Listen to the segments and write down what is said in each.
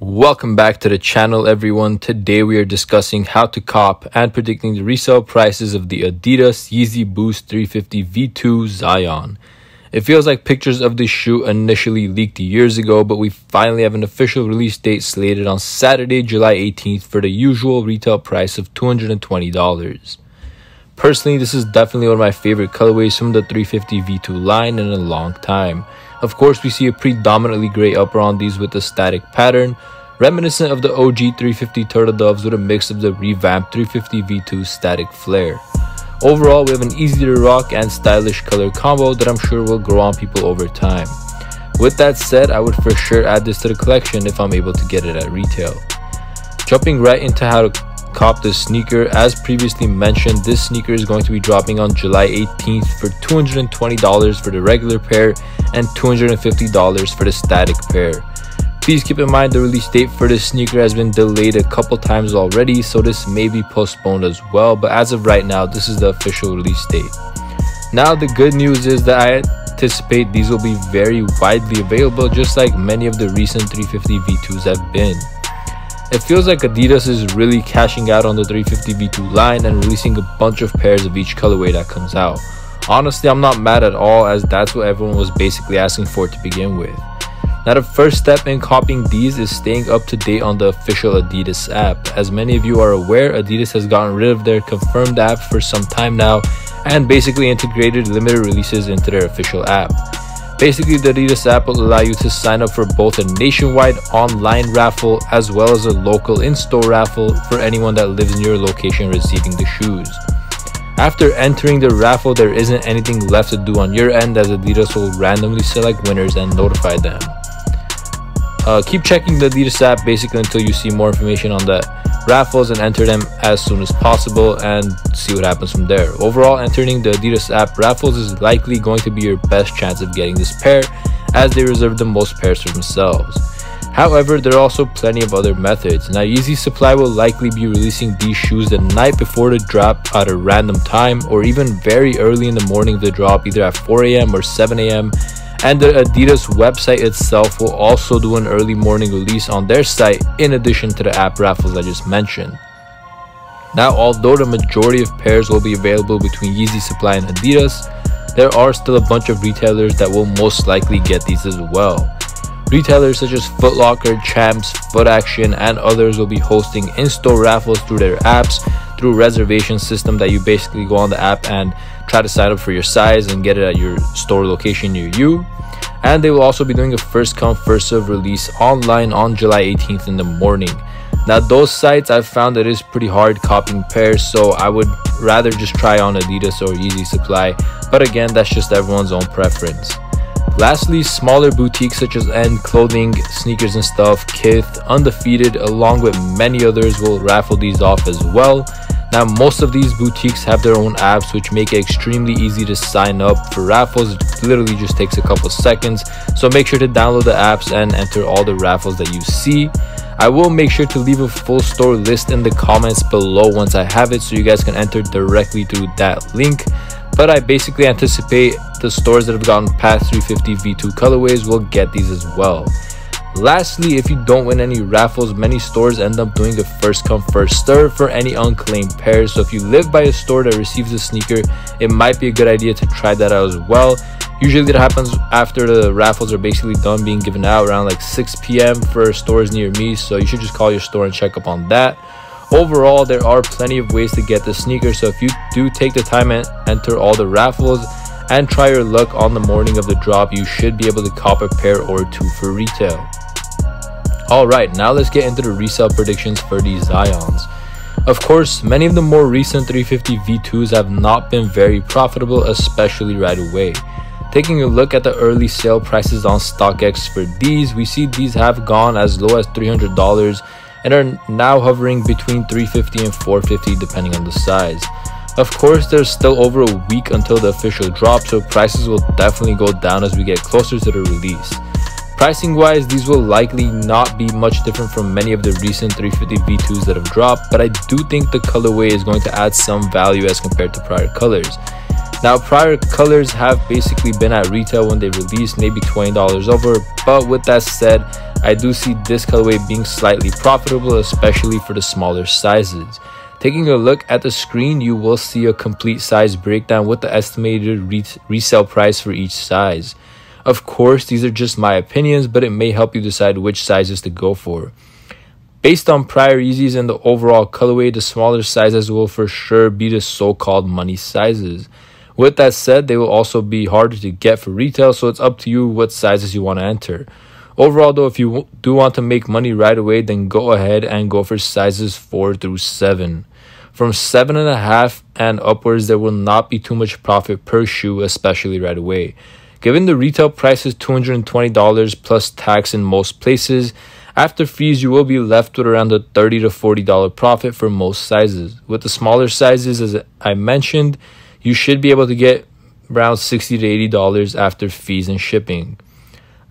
Welcome back to the channel, everyone. Today we are discussing how to cop and predicting the resale prices of the Adidas Yeezy Boost 350 V2 Zyon. It feels like pictures of this shoe initially leaked years ago, but we finally have an official release date slated on Saturday, July 18th for the usual retail price of $220. Personally, this is definitely one of my favorite colorways from the 350 V2 line in a long time. Of course, we see a predominantly gray upper on these with a static pattern, reminiscent of the OG 350 Turtle Doves with a mix of the revamped 350 V2 static flare. Overall, we have an easy to rock and stylish color combo that I'm sure will grow on people over time. With that said, I would for sure add this to the collection if I'm able to get it at retail. Jumping right into how to cop this sneaker, as previously mentioned, this sneaker is going to be dropping on July 18th for $220 for the regular pair and $250 for the static pair. Please keep in mind the release date for this sneaker has been delayed a couple times already, so this may be postponed as well, but as of right now, this is the official release date. Now, the good news is that I anticipate these will be very widely available, just like many of the recent 350 V2s have been. It feels like Adidas is really cashing out on the 350 V2 line and releasing a bunch of pairs of each colorway that comes out. Honestly, I'm not mad at all, as that's what everyone was basically asking for to begin with. Now, the first step in copying these is staying up to date on the official Adidas app. As many of you are aware, Adidas has gotten rid of their confirmed app for some time now and basically integrated limited releases into their official app. Basically, the Adidas app will allow you to sign up for both a nationwide online raffle as well as a local in-store raffle for anyone that lives near a location receiving the shoes. After entering the raffle, there isn't anything left to do on your end, as Adidas will randomly select winners and notify them. Keep checking the Adidas app basically until you see more information on the raffles and enter them as soon as possible and see what happens from there. Overall, entering the Adidas app raffles is likely going to be your best chance of getting this pair, as they reserve the most pairs for themselves. However, there are also plenty of other methods. Now, Yeezy Supply will likely be releasing these shoes the night before the drop at a random time, or even very early in the morning of the drop, either at 4 AM or 7 AM. And the Adidas website itself will also do an early morning release on their site in addition to the app raffles I just mentioned. Now, although the majority of pairs will be available between Yeezy Supply and Adidas, there are still a bunch of retailers that will most likely get these as well. Retailers such as Foot Locker, Champs, Foot Action, and others will be hosting in-store raffles through their apps through a reservation system that you basically go on the app and try to sign up for your size and get it at your store location near you. And they will also be doing a first come first serve release online on July 18th in the morning. Now, those sites I've found it is pretty hard copying pairs, so I would rather just try on Adidas or Yeezy Supply, but again, that's just everyone's own preference. Lastly, smaller boutiques such as End Clothing, Sneakers and Stuff, Kith, Undefeated, along with many others will raffle these off as well. Now, most of these boutiques have their own apps, which make it extremely easy to sign up for raffles. It literally just takes a couple seconds, so make sure to download the apps and enter all the raffles that you see. I will make sure to leave a full store list in the comments below once I have it, so you guys can enter directly through that link. But I basically anticipate the stores that have gotten past 350 V2 colorways will get these as well. Lastly, if you don't win any raffles, many stores end up doing a first come first serve for any unclaimed pairs. So if you live by a store that receives a sneaker, it might be a good idea to try that out as well. Usually that happens after the raffles are basically done being given out, around like 6 PM for stores near me, so you should just call your store and check up on that. Overall, there are plenty of ways to get the sneaker, so if you do take the time and enter all the raffles and try your luck on the morning of the drop, you should be able to cop a pair or two for retail. Alright, now let's get into the resale predictions for these Zyons. Of course, many of the more recent 350 V2s have not been very profitable, especially right away. Taking a look at the early sale prices on StockX for these, we see these have gone as low as $300 and are now hovering between $350 and $450 depending on the size. Of course, there's still over a week until the official drop, so prices will definitely go down as we get closer to the release. Pricing wise, these will likely not be much different from many of the recent 350 V2s that have dropped, but I do think the colorway is going to add some value as compared to prior colors. Now, prior colors have basically been at retail when they released, maybe $20 over, but with that said, I do see this colorway being slightly profitable, especially for the smaller sizes. Taking a look at the screen, you will see a complete size breakdown with the estimated resale price for each size. Of course, these are just my opinions, but it may help you decide which sizes to go for. Based on prior Yeezys and the overall colorway, the smaller sizes will for sure be the so-called money sizes. With that said, they will also be harder to get for retail, so it's up to you what sizes you want to enter. Overall though, if you do want to make money right away, then go ahead and go for sizes 4 through 7. From 7.5 and upwards, there will not be too much profit per shoe, especially right away. Given the retail price is $220 plus tax in most places, after fees you will be left with around a $30 to $40 profit for most sizes. With the smaller sizes, as I mentioned, you should be able to get around $60 to $80 after fees and shipping.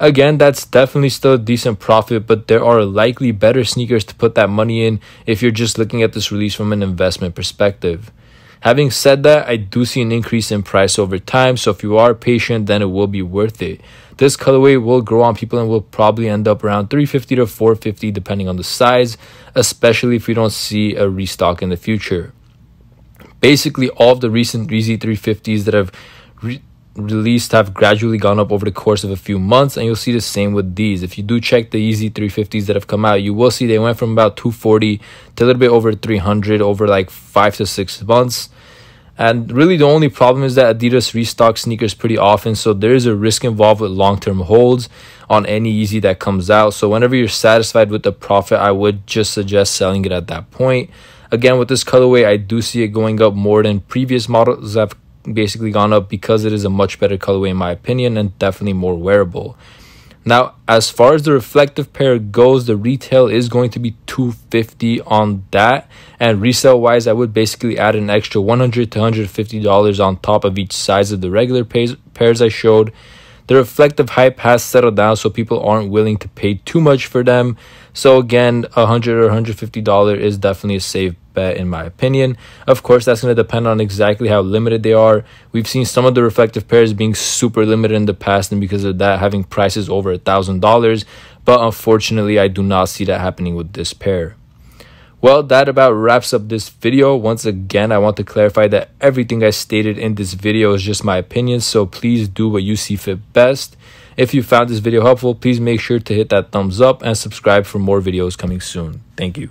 Again, that's definitely still a decent profit, but there are likely better sneakers to put that money in if you're just looking at this release from an investment perspective. Having said that, I do see an increase in price over time, so if you are patient, then it will be worth it. This colorway will grow on people and will probably end up around $350 to $450 depending on the size, especially if we don't see a restock in the future. Basically, all of the recent Yeezy 350s that have released have gradually gone up over the course of a few months, and you'll see the same with these. If you do check the Yeezy 350s that have come out, you will see they went from about $240 to a little bit over $300 over like 5 to 6 months. And really the only problem is that Adidas restocks sneakers pretty often, so there is a risk involved with long-term holds on any Yeezy that comes out. So whenever you're satisfied with the profit, I would just suggest selling it at that point. Again, with this colorway, I do see it going up more than previous models have basically gone up because it is a much better colorway in my opinion and definitely more wearable. Now, as far as the reflective pair goes, the retail is going to be $250 on that, and resale wise I would basically add an extra $100 to $150 on top of each size of the regular pairs I showed. The reflective hype has settled down, so people aren't willing to pay too much for them. So again, $100 or $150 is definitely a safe bet in my opinion. Of course, that's going to depend on exactly how limited they are. We've seen some of the reflective pairs being super limited in the past, and because of that having prices over $1,000, but unfortunately I do not see that happening with this pair. Well, that about wraps up this video. Once again, I want to clarify that everything I stated in this video is just my opinion, so please do what you see fit best. If you found this video helpful, please make sure to hit that thumbs up and subscribe for more videos coming soon. Thank you.